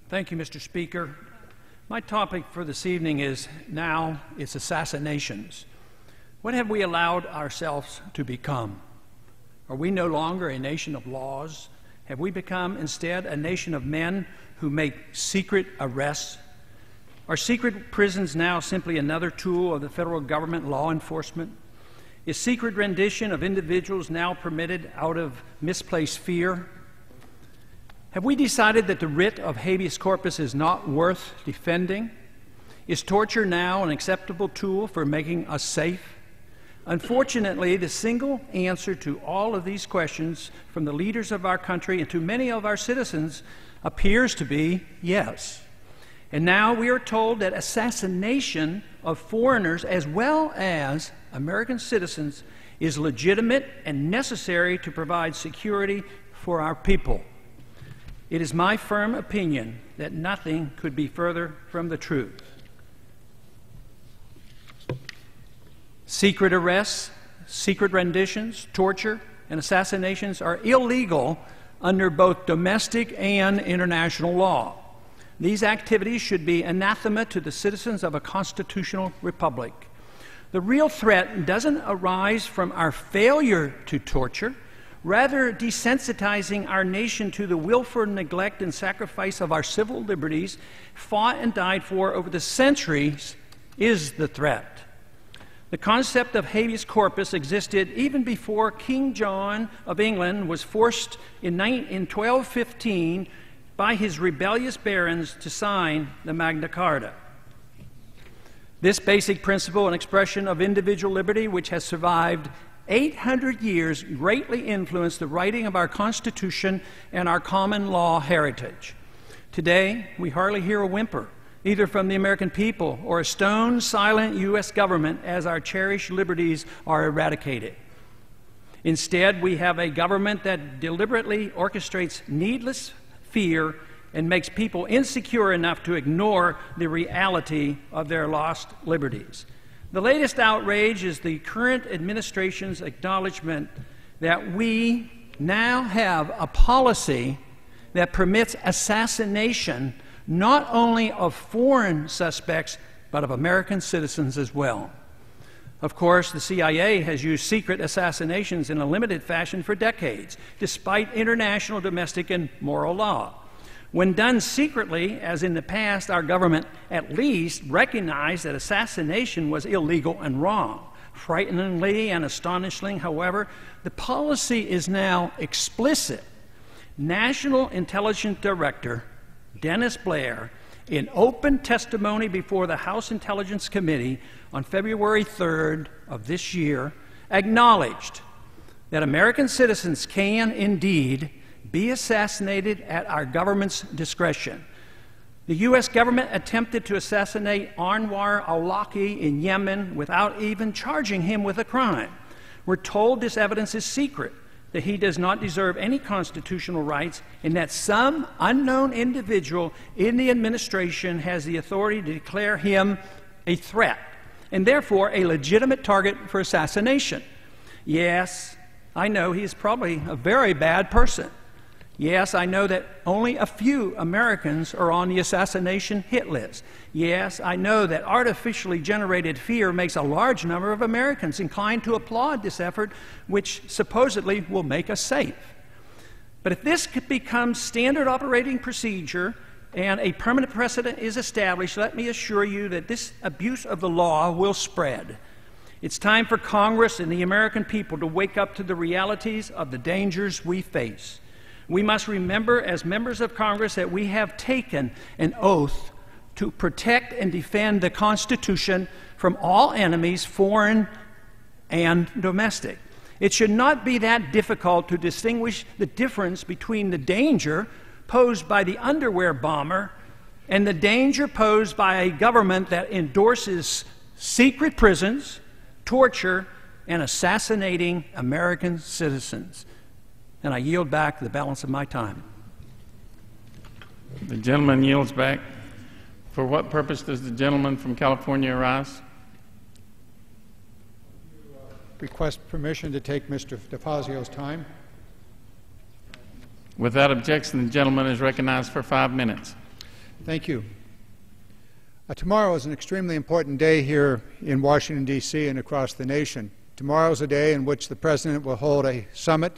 Thank you, Mr. Speaker. My topic for this evening is assassinations. What have we allowed ourselves to become? Are we no longer a nation of laws? Have we become instead a nation of men who make secret arrests? Are secret prisons now simply another tool of the federal government law enforcement? Is secret rendition of individuals now permitted out of misplaced fear? Have we decided that the writ of habeas corpus is not worth defending? Is torture now an acceptable tool for making us safe? Unfortunately, the single answer to all of these questions from the leaders of our country and to many of our citizens appears to be yes. And now we are told that assassination of foreigners as well as American citizens is legitimate and necessary to provide security for our people. It is my firm opinion that nothing could be further from the truth. Secret arrests, secret renditions, torture, and assassinations are illegal under both domestic and international law. These activities should be anathema to the citizens of a constitutional republic. The real threat doesn't arise from our failure to torture. Rather, desensitizing our nation to the willful neglect and sacrifice of our civil liberties fought and died for over the centuries is the threat. The concept of habeas corpus existed even before King John of England was forced in 1215 by his rebellious barons to sign the Magna Carta. This basic principle and expression of individual liberty, which has survived 800 years, greatly influenced the writing of our Constitution and our common law heritage. Today, we hardly hear a whimper, either from the American people or a stone silent U.S. government as our cherished liberties are eradicated. Instead, we have a government that deliberately orchestrates needless fear and makes people insecure enough to ignore the reality of their lost liberties. The latest outrage is the current administration's acknowledgement that we now have a policy that permits assassination not only of foreign suspects, but of American citizens as well. Of course, the CIA has used secret assassinations in a limited fashion for decades, despite international, domestic, and moral law. When done secretly, as in the past, our government at least recognized that assassination was illegal and wrong. Frighteningly and astonishingly, however, the policy is now explicit. National Intelligence Director Dennis Blair, in open testimony before the House Intelligence Committee on February 3rd of this year, acknowledged that American citizens can indeed be assassinated at our government's discretion. The U.S. government attempted to assassinate Anwar al-Awlaki in Yemen without even charging him with a crime. We're told this evidence is secret, that he does not deserve any constitutional rights, and that some unknown individual in the administration has the authority to declare him a threat, and therefore a legitimate target for assassination. Yes, I know he is probably a very bad person. Yes, I know that only a few Americans are on the assassination hit list. Yes, I know that artificially generated fear makes a large number of Americans inclined to applaud this effort, which supposedly will make us safe. But if this becomes standard operating procedure and a permanent precedent is established, let me assure you that this abuse of the law will spread. It's time for Congress and the American people to wake up to the realities of the dangers we face. We must remember as members of Congress that we have taken an oath to protect and defend the Constitution from all enemies, foreign and domestic. It should not be that difficult to distinguish the difference between the danger posed by the underwear bomber and the danger posed by a government that endorses secret prisons, torture, and assassinating American citizens. And I yield back the balance of my time. The gentleman yields back. For what purpose does the gentleman from California arise? Request permission to take Mr. DeFazio's time. Without objection, the gentleman is recognized for 5 minutes. Thank you. Tomorrow is an extremely important day here in Washington, D.C. and across the nation. Tomorrow is a day in which the President will hold a summit